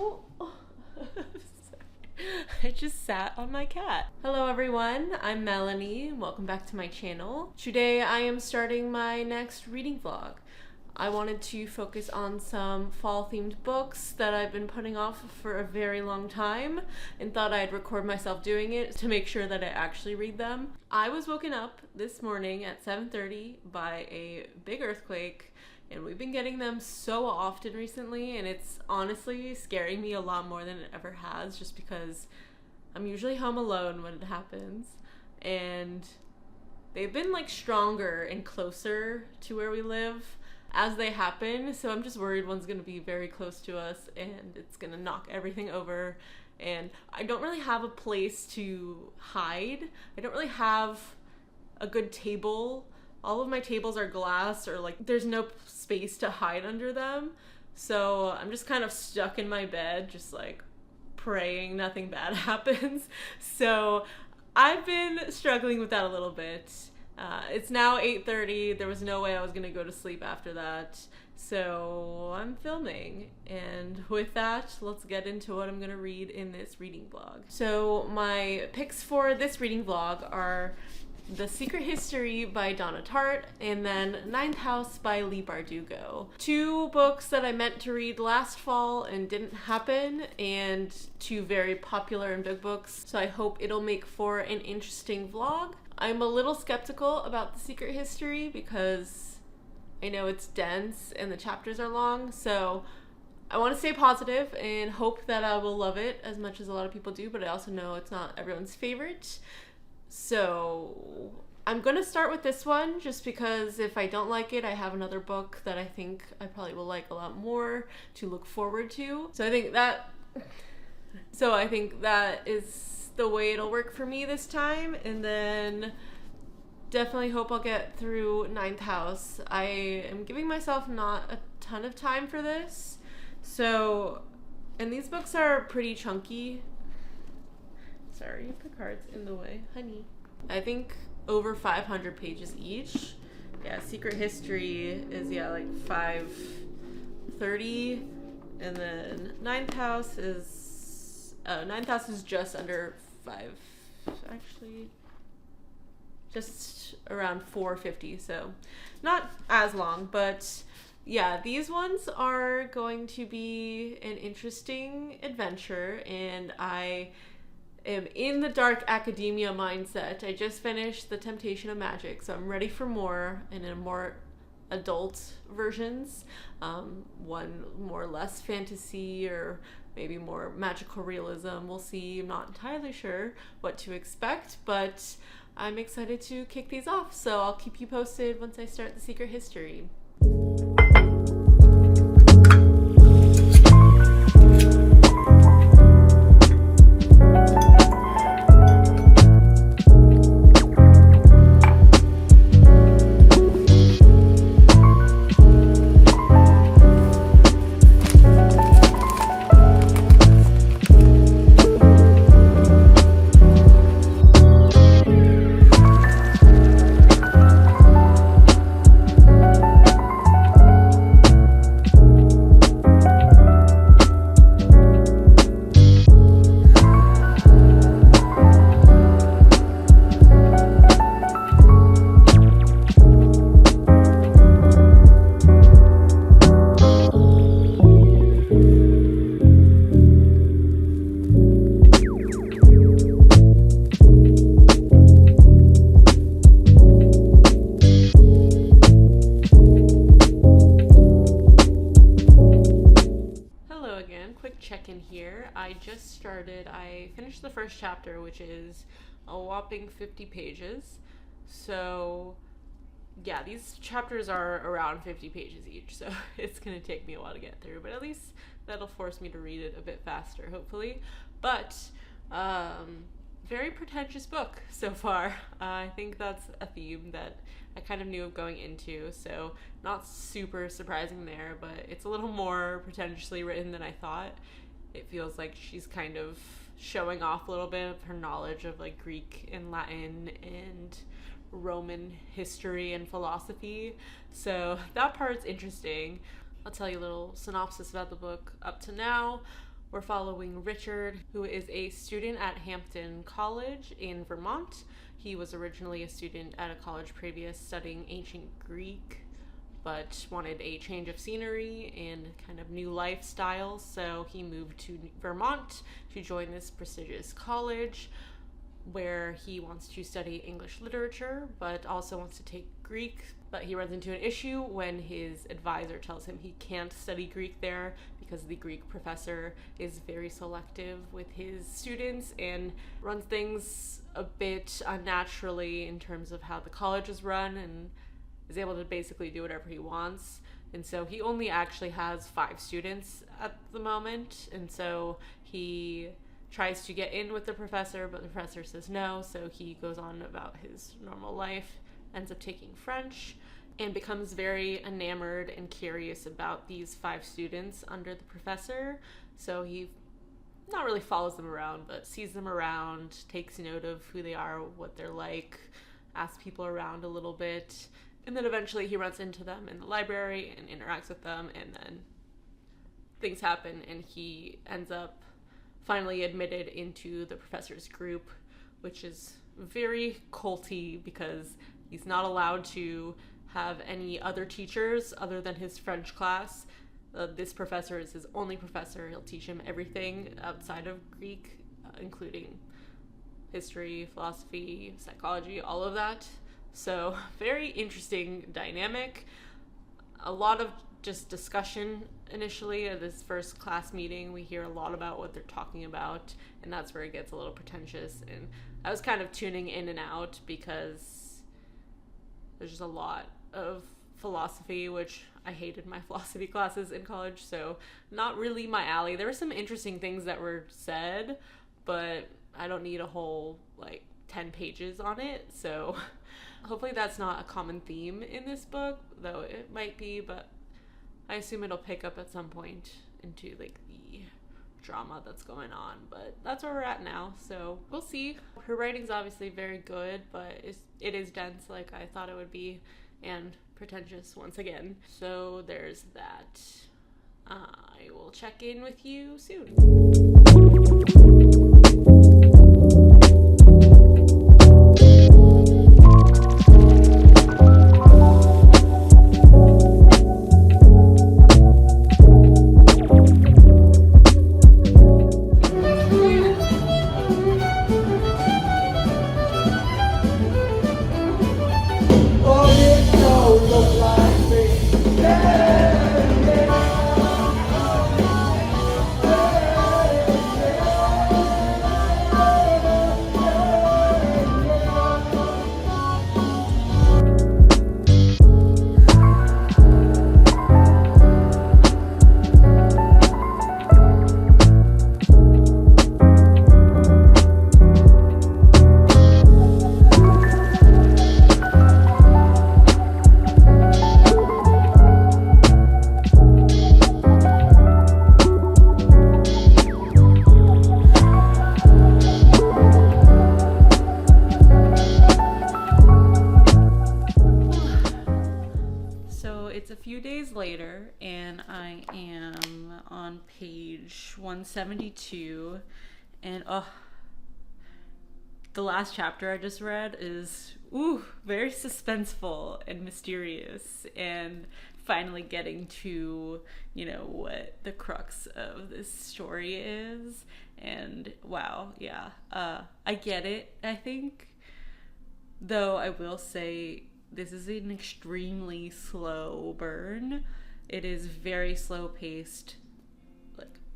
Oh, I just sat on my cat. Hello everyone, I'm Melanie. Welcome back to my channel. Today I am starting my next reading vlog. I wanted to focus on some fall themed books that I've been putting off for a very long time and thought I'd record myself doing it to make sure that I actually read them. I was woken up this morning at 7:30 by a big earthquake, and we've been getting them so often recently, and it's honestly scaring me a lot more than it ever has, just because I'm usually home alone when it happens, and they've been like stronger and closer to where we live as they happen, so I'm just worried one's gonna be very close to us and it's gonna knock everything over. And I don't really have a place to hide. I don't really have a good table. All of my tables are glass, or like there's no space to hide under them, so I'm just kind of stuck in my bed, just like praying nothing bad happens. So I've been struggling with that a little bit. It's now 8:30. There was no way I was gonna go to sleep after that, so I'm filming. And with that, let's get into what I'm gonna read in this reading vlog. So my picks for this reading vlog are The Secret History by Donna Tartt, and then Ninth House by Leigh Bardugo. Two books that I meant to read last fall and didn't happen, and two very popular and big books, so I hope it'll make for an interesting vlog. I'm a little skeptical about The Secret History because I know it's dense and the chapters are long, so I want to stay positive and hope that I will love it as much as a lot of people do, but I also know it's not everyone's favorite. So I'm gonna start with this one just because if I don't like it, I have another book that I think I probably will like a lot more to look forward to. So I think that is the way it'll work for me this time. And then definitely hope I'll get through Ninth House. I am giving myself not a ton of time for this. So, and these books are pretty chunky. Sorry, the card's in the way, honey. I think over 500 pages each. Yeah, Secret History is, like 530, and then Ninth House is just under 5, actually, just around 450, so not as long, but yeah, these ones are going to be an interesting adventure, and I am in the dark academia mindset. I just finished The Temptation of Magic, so I'm ready for more, and in more adult versions. One more or less fantasy, or maybe more magical realism. We'll see. I'm not entirely sure what to expect, but I'm excited to kick these off, so I'll keep you posted once I start The Secret History. I finished the first chapter, which is a whopping 50 pages. So yeah, these chapters are around 50 pages each, so it's gonna take me a while to get through, but at least that'll force me to read it a bit faster, hopefully. But very pretentious book so far. I think that's a theme that I kind of knew of going into, so not super surprising there, but it's a little more pretentiously written than I thought. It feels like she's kind of showing off a little bit of her knowledge of like Greek and Latin and Roman history and philosophy, so that part's interesting. I'll tell you a little synopsis about the book up to now. We're following Richard, who is a student at Hampton College in Vermont. He was originally a student at a college previous studying ancient Greek, but wanted a change of scenery and kind of new lifestyle, so he moved to Vermont to join this prestigious college where he wants to study English literature, but also wants to take Greek. But he runs into an issue when his advisor tells him he can't study Greek there because the Greek professor is very selective with his students and runs things a bit unnaturally in terms of how the college is run, and is able to basically do whatever he wants. And so he only actually has 5 students at the moment, and so he tries to get in with the professor, but the professor says no, so he goes on about his normal life, ends up taking French, and becomes very enamored and curious about these 5 students under the professor. So he not really follows them around, but sees them around, takes note of who they are, what they're like, asks people around a little bit, and then eventually he runs into them in the library and interacts with them, and then things happen, and he ends up finally admitted into the professor's group, which is very culty because he's not allowed to have any other teachers other than his French class. This professor is his only professor. He'll teach him everything outside of Greek, including history, philosophy, psychology, all of that. So very interesting dynamic. A lot of just discussion initially at this first class meeting. We hear a lot about what they're talking about, and that's where it gets a little pretentious. And I was kind of tuning in and out because there's just a lot of philosophy, which I hated my philosophy classes in college, so not really my alley. There were some interesting things that were said, but I don't need a whole 10 pages on it, so hopefully that's not a common theme in this book, though it might be, but I assume it'll pick up at some point into the drama that's going on, but that's where we're at now, so we'll see. Her writing's obviously very good, but it is dense like I thought it would be, and pretentious once again, so there's that. I will check in with you soon. Later, and I am on page 172, and the last chapter I just read is very suspenseful and mysterious, and finally getting to what the crux of this story is. And wow, yeah, I get it, I think, though I will say this is an extremely slow burn. It is very slow paced,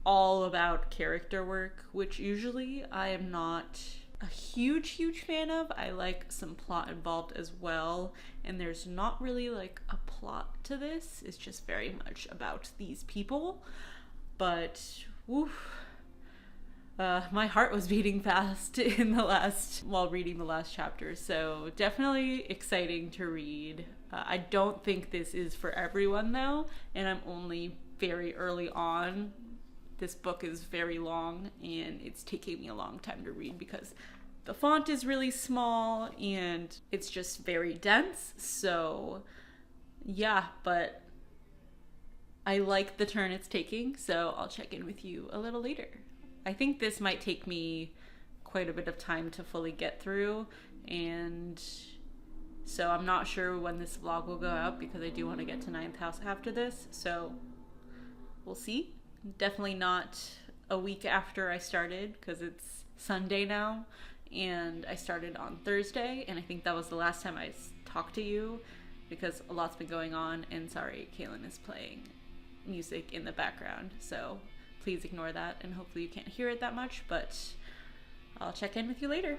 all about character work, which usually I am not a huge fan of. I like some plot involved as well, and there's not really a plot to this. It's just very much about these people. But my heart was beating fast while reading the last chapter, so definitely exciting to read. I don't think this is for everyone though, and I'm only very early on. This book is very long, and it's taking me a long time to read because the font is really small and it's just very dense. So yeah, but I like the turn it's taking, so I'll check in with you a little later. I think this might take me quite a bit of time to fully get through, and so I'm not sure when this vlog will go out because I do want to get to Ninth House after this, so we'll see. Definitely not a week after I started because it's Sunday now, and I started on Thursday, and I think that was the last time I talked to you because a lot's been going on, and sorry, Kaylin is playing music in the background, so please ignore that, and hopefully you can't hear it that much, but I'll check in with you later.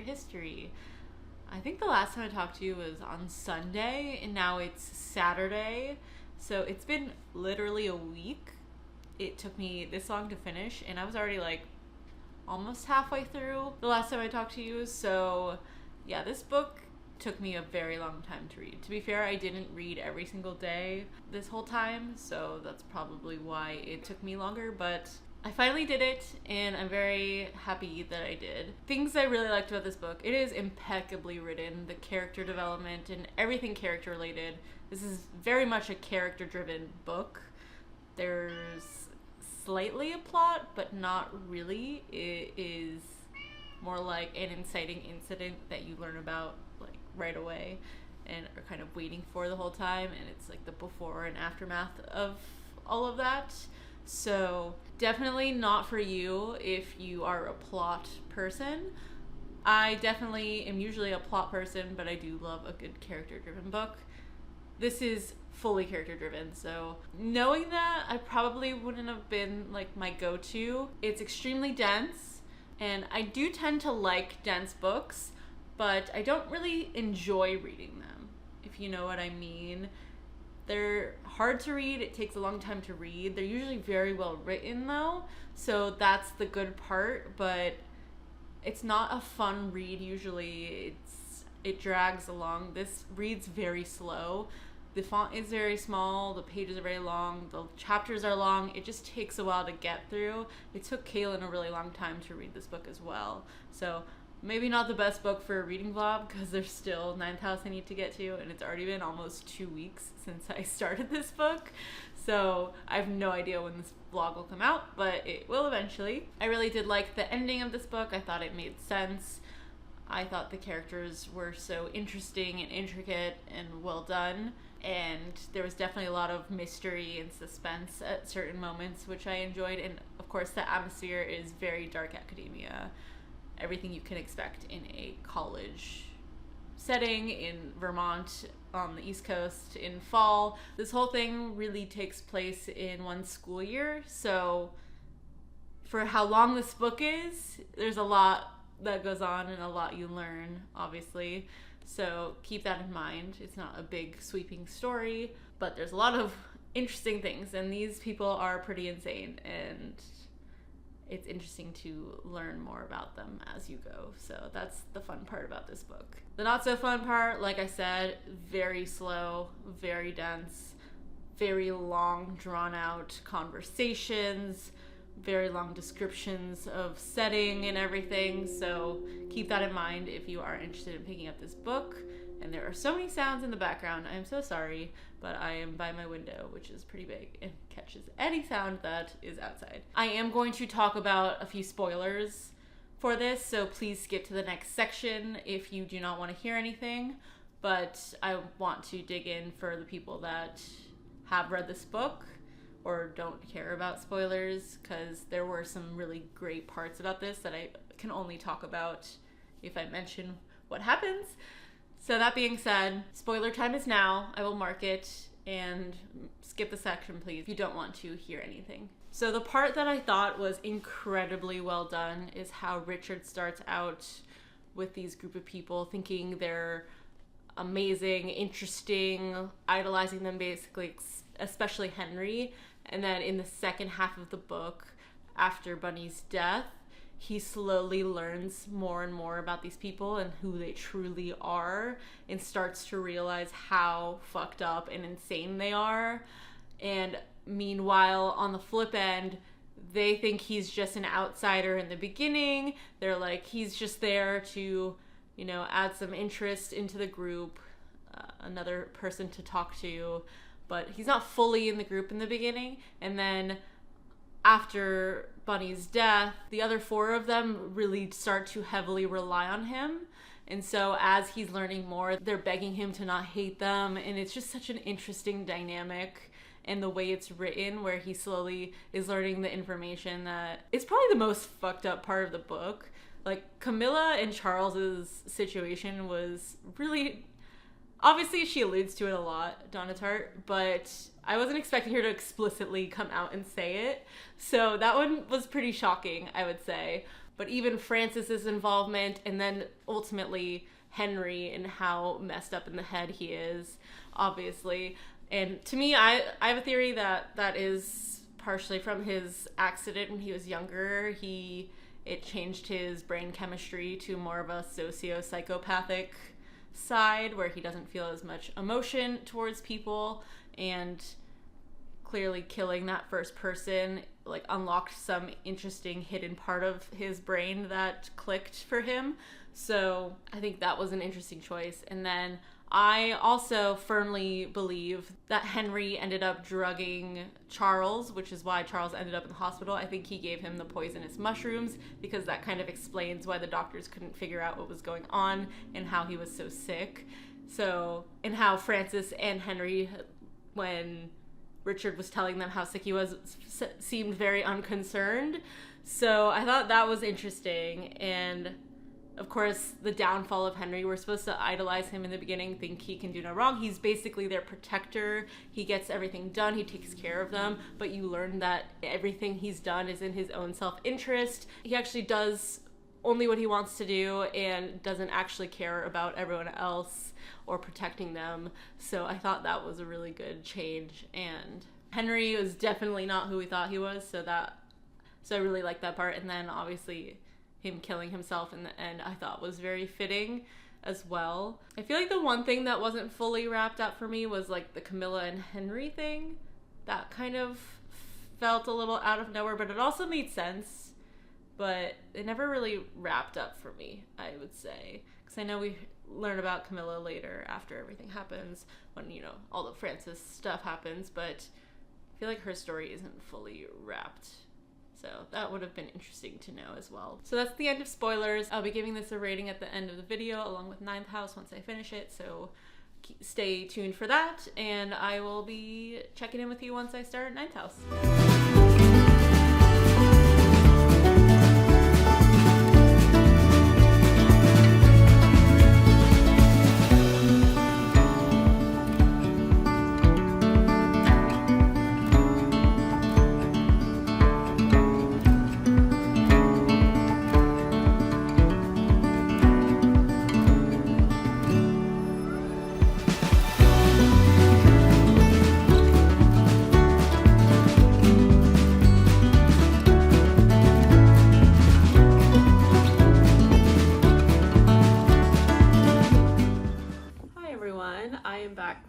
History. I think the last time I talked to you was on Sunday, and now it's Saturday, so it's been literally a week. It took me this long to finish, and I was already like almost halfway through the last time I talked to you, so yeah, this book took me a very long time to read. To be fair, I didn't read every single day this whole time, so that's probably why it took me longer, but I finally did it, and I'm very happy that I did. Things I really liked about this book: it is impeccably written, the character development and everything character related. This is very much a character driven book. There's slightly a plot, but not really. It is more like an inciting incident that you learn about like right away and are kind of waiting for the whole time, and it's like the before and aftermath of all of that. So definitely not for you if you are a plot person. I definitely am usually a plot person, but I do love a good character-driven book. This is fully character-driven, so knowing that, I probably wouldn't have been like my go-to. It's extremely dense, and I do tend to like dense books, but I don't really enjoy reading them, if you know what I mean. They're hard to read. It takes a long time to read. They're usually very well written though, so that's the good part, but it's not a fun read usually. It drags along. This reads very slow. The font is very small, the pages are very long, the chapters are long. It just takes a while to get through. It took Kaylin a really long time to read this book as well, so maybe not the best book for a reading vlog because there's still Ninth House I need to get to, and it's already been almost 2 weeks since I started this book. So I have no idea when this vlog will come out, but it will eventually. I really did like the ending of this book. I thought it made sense. I thought the characters were so interesting and intricate and well done. And there was definitely a lot of mystery and suspense at certain moments, which I enjoyed. And of course, the atmosphere is very dark academia. Everything you can expect in a college setting in Vermont on the East Coast in fall. This whole thing really takes place in one school year, so for how long this book is, there's a lot that goes on and a lot you learn, obviously, so keep that in mind. It's not a big sweeping story, but there's a lot of interesting things, and these people are pretty insane, and it's interesting to learn more about them as you go. So that's the fun part about this book. The not so fun part, like I said, very slow, very dense, very long, drawn out conversations, very long descriptions of setting and everything. So keep that in mind if you are interested in picking up this book. And there are so many sounds in the background. I am so sorry, but I am by my window, which is pretty big and catches any sound that is outside. I am going to talk about a few spoilers for this, so please skip to the next section if you do not want to hear anything. but I want to dig in for the people that have read this book or don't care about spoilers, because there were some really great parts about this that I can only talk about if I mention what happens. So that being said, spoiler time is now. I will mark it and skip the section, please, if you don't want to hear anything. So the part that I thought was incredibly well done is how Richard starts out with these group of people thinking they're amazing, interesting, idolizing them basically, especially Henry. And then in the second half of the book, after Bunny's death, he slowly learns more and more about these people and who they truly are, and starts to realize how fucked up and insane they are. And meanwhile, on the flip end, they think he's just an outsider in the beginning. They're like, he's just there to, you know, add some interest into the group, another person to talk to, but he's not fully in the group in the beginning. And then after Bunny's death, the other four of them really start to heavily rely on him. And so as he's learning more, they're begging him to not hate them. And it's just such an interesting dynamic, and the way it's written, where he slowly is learning the information that is probably the most fucked up part of the book. Like, Camilla and Charles's situation was really, obviously she alludes to it a lot, Donna Tartt, but I wasn't expecting her to explicitly come out and say it. So that one was pretty shocking, I would say. But even Francis's involvement, and then ultimately Henry and how messed up in the head he is, obviously. And to me, I have a theory that that is partially from his accident when he was younger. It changed his brain chemistry to more of a socio-psychopathic side, where he doesn't feel as much emotion towards people, and clearly killing that first person like unlocked some interesting hidden part of his brain that clicked for him. So I think that was an interesting choice. And then I also firmly believe that Henry ended up drugging Charles, which is why Charles ended up in the hospital. I think he gave him the poisonous mushrooms, because that kind of explains why the doctors couldn't figure out what was going on and how he was so sick. So, and how Francis and Henry, when Richard was telling them how sick he was, seemed very unconcerned. So I thought that was interesting. And of course, the downfall of Henry, we're supposed to idolize him in the beginning, think he can do no wrong. He's basically their protector. He gets everything done. He takes care of them. But you learn that everything he's done is in his own self-interest. He actually does only what he wants to do and doesn't actually care about everyone else or protecting them. So I thought that was a really good change. And Henry was definitely not who we thought he was. So I really liked that part. And then obviously him killing himself in the end, I thought was very fitting as well. I feel like the one thing that wasn't fully wrapped up for me was like the Camilla and Henry thing. That kind of felt a little out of nowhere, but it also made sense. But it never really wrapped up for me, I would say. Because I know we learn about Camilla later after everything happens, when, you know, all the Francis stuff happens, but I feel like her story isn't fully wrapped. So that would have been interesting to know as well. So that's the end of spoilers. I'll be giving this a rating at the end of the video along with Ninth House once I finish it. So stay tuned for that. And I will be checking in with you once I start Ninth House.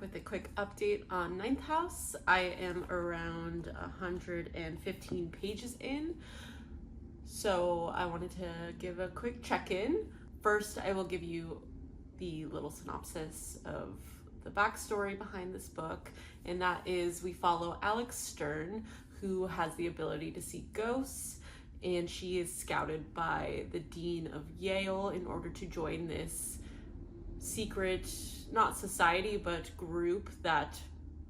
With a quick update on Ninth House. I am around 115 pages in, so I wanted to give a quick check-in. First, I will give you the little synopsis of the backstory behind this book, and that is we follow Alex Stern, who has the ability to see ghosts, and she is scouted by the dean of Yale in order to join this secret, not society, but group that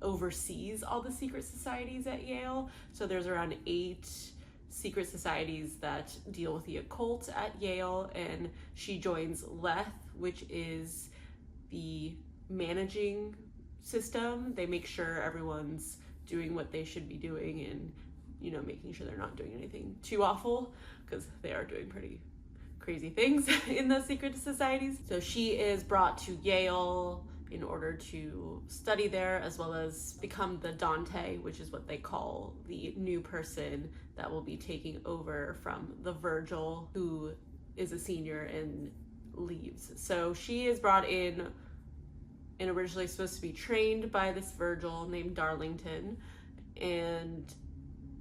oversees all the secret societies at Yale. So there's around 8 secret societies that deal with the occult at Yale, and she joins Leth, which is the managing system. They make sure everyone's doing what they should be doing and, making sure they're not doing anything too awful, because they are doing pretty crazy things in the secret societies. So she is brought to Yale in order to study there, as well as become the Dante, which is what they call the new person that will be taking over from the Virgil, who is a senior and leaves. So she is brought in and originally supposed to be trained by this Virgil named Darlington, and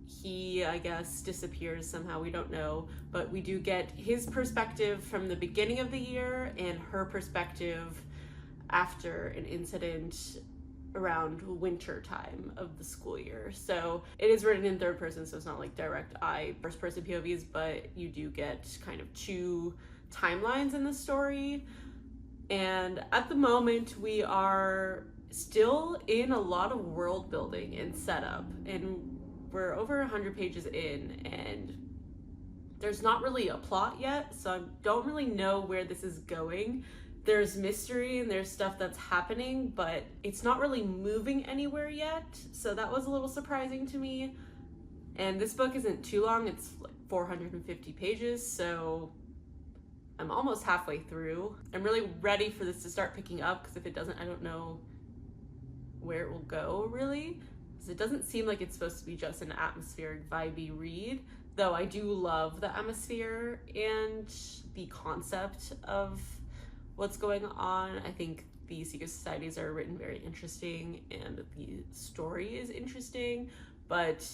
he, I guess, disappears somehow. We don't know, but we do get his perspective from the beginning of the year and her perspective after an incident around winter time of the school year. So it is written in third person, so it's not like direct eye first person POVs, but you do get kind of 2 timelines in the story. And at the moment, we are still in a lot of world building and setup, and we're over 100 pages in, and there's not really a plot yet, so I don't really know where this is going. There's mystery and there's stuff that's happening, but it's not really moving anywhere yet, so that was a little surprising to me. And this book isn't too long, it's like 450 pages, so I'm almost halfway through. I'm really ready for this to start picking up, because if it doesn't, I don't know where it will go, really. Because it doesn't seem like it's supposed to be just an atmospheric, vibey read, though I do love the atmosphere and the concept of what's going on. I think the secret societies are written very interesting and the story is interesting, but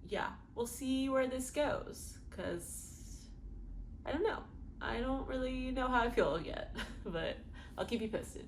yeah, we'll see where this goes, because I don't know. I don't really know how I feel yet, but I'll keep you posted.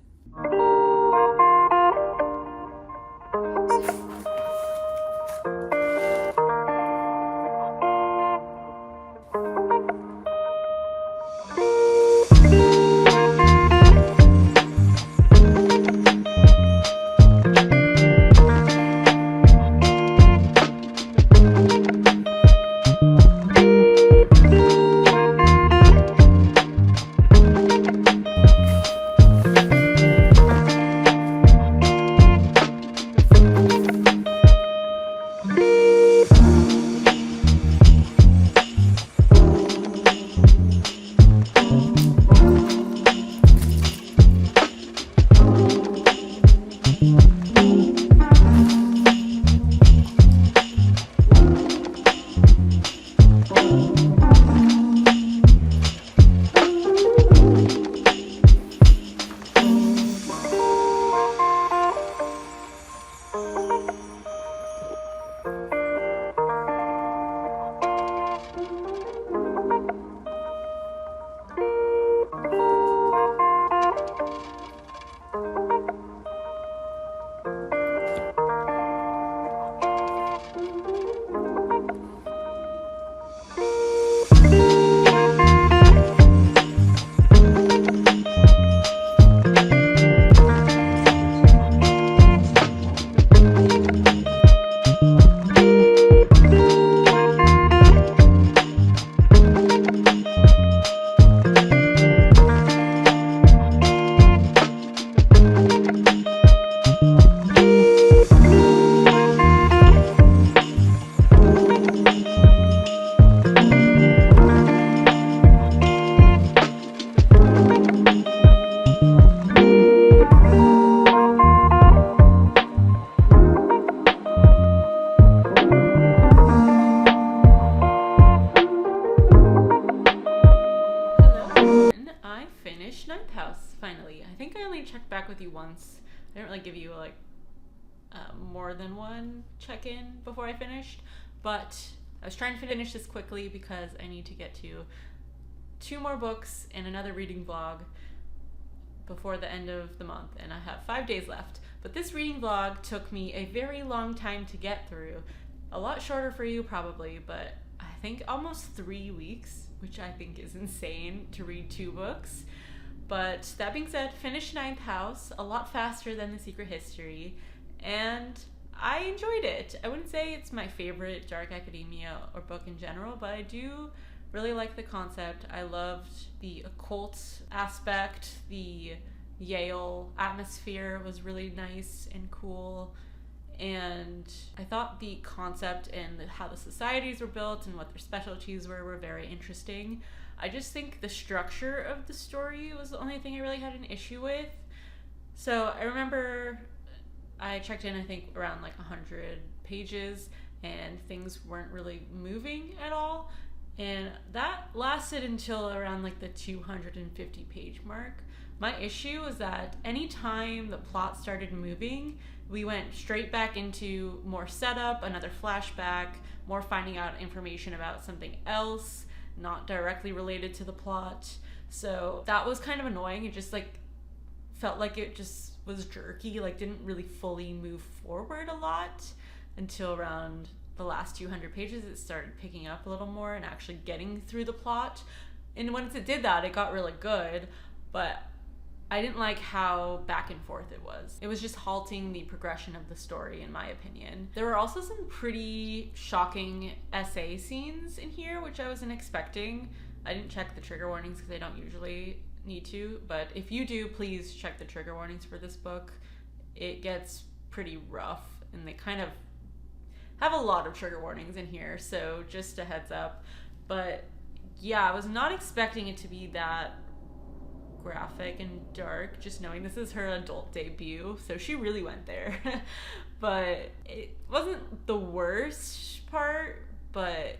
Checked back with you once. I didn't really give you like more than one check-in before I finished, but I was trying to finish this quickly because I need to get to 2 more books and another reading vlog before the end of the month, and I have 5 days left. But this reading vlog took me a very long time to get through. A lot shorter for you probably, but I think almost 3 weeks, which I think is insane to read 2 books. But that being said, finished Ninth House a lot faster than The Secret History, and I enjoyed it. I wouldn't say it's my favorite Dark Academia or book in general, but I do really like the concept. I loved the occult aspect. The Yale atmosphere was really nice and cool. And I thought the concept and how the societies were built and what their specialties were very interesting. I just think the structure of the story was the only thing I really had an issue with. So I remember I checked in, I think, around like 100 pages, and things weren't really moving at all. And that lasted until around like the 250 page mark. My issue was that anytime the plot started moving, we went straight back into more setup, another flashback, more finding out information about something else, not directly related to the plot. So that was kind of annoying. It just like felt like it just was jerky, like didn't really fully move forward a lot until around the last 200 pages. It started picking up a little more and actually getting through the plot. And once it did that, it got really good, but I didn't like how back and forth it was. It was just halting the progression of the story, in my opinion. There were also some pretty shocking essay scenes in here, which I wasn't expecting. I didn't check the trigger warnings because I don't usually need to, but if you do, please check the trigger warnings for this book. It gets pretty rough, and they kind of have a lot of trigger warnings in here, so just a heads up. But yeah, I was not expecting it to be that graphic and dark, just knowing this is her adult debut, so she really went there. But it wasn't the worst part, but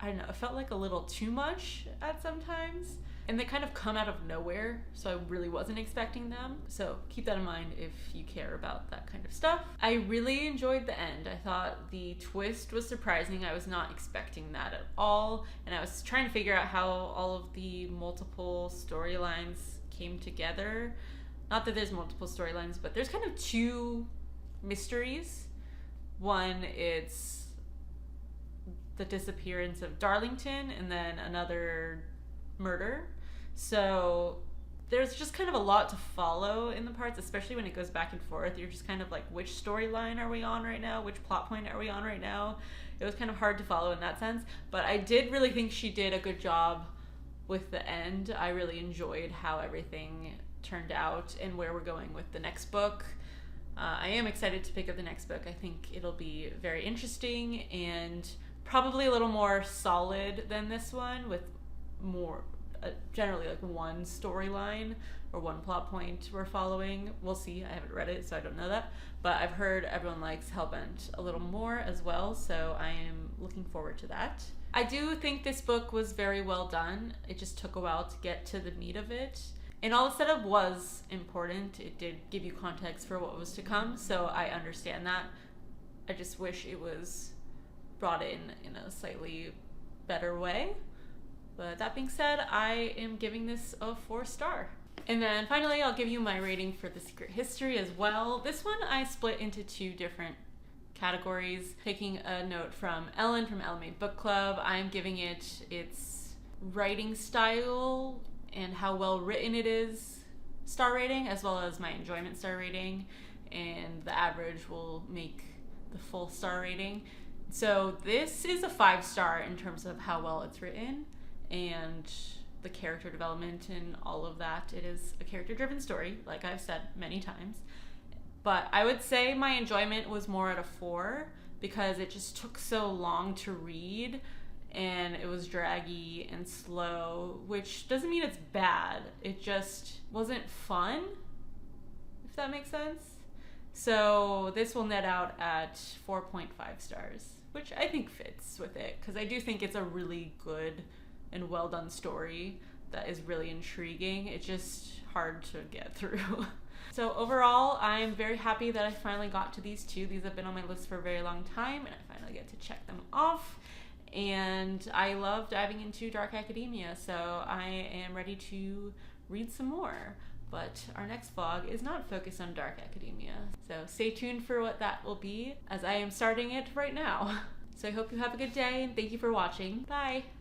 I don't know, it felt like a little too much at sometimes, and they kind of come out of nowhere, so I really wasn't expecting them. So keep that in mind if you care about that kind of stuff. I really enjoyed the end. I thought the twist was surprising. I was not expecting that at all, and I was trying to figure out how all of the multiple storylines came together. Not that there's multiple storylines, but there's kind of two mysteries. One, it's the disappearance of Darlington, and then another murder. So there's just kind of a lot to follow in the parts, especially when it goes back and forth. You're just kind of like, which storyline are we on right now? Which plot point are we on right now? It was kind of hard to follow in that sense, but I did really think she did a good job with the end. I really enjoyed how everything turned out and where we're going with the next book. I am excited to pick up the next book. I think it'll be very interesting and probably a little more solid than this one, with more generally like one storyline or one plot point we're following. We'll see. I haven't read it, so I don't know that, but I've heard everyone likes Hellbent a little more as well, so I am looking forward to that. I do think this book was very well done. It just took a while to get to the meat of it, and all the setup was important. It did give you context for what was to come, so I understand that. I just wish it was brought in a slightly better way. But that being said, I am giving this a 4-star. And then finally, I'll give you my rating for The Secret History as well. This one I split into 2 different categories. Taking a note from Ellen from Ellen Made Book Club, I'm giving it its writing style and how well written it is star rating, as well as my enjoyment star rating, and the average will make the full star rating. So this is a 5-star in terms of how well it's written and the character development and all of that. It is a character-driven story, like I've said many times. But I would say my enjoyment was more at a 4 because it just took so long to read and it was draggy and slow, which doesn't mean it's bad. It just wasn't fun, if that makes sense. So this will net out at 4.5 stars, which I think fits with it because I do think it's a really good and well done story that is really intriguing. It's just hard to get through. So overall, I'm very happy that I finally got to these 2. These have been on my list for a very long time, and I finally get to check them off. And I love diving into Dark Academia, so I am ready to read some more. But our next vlog is not focused on Dark Academia, so stay tuned for what that will be, as I am starting it right now. So I hope you have a good day, and thank you for watching. Bye!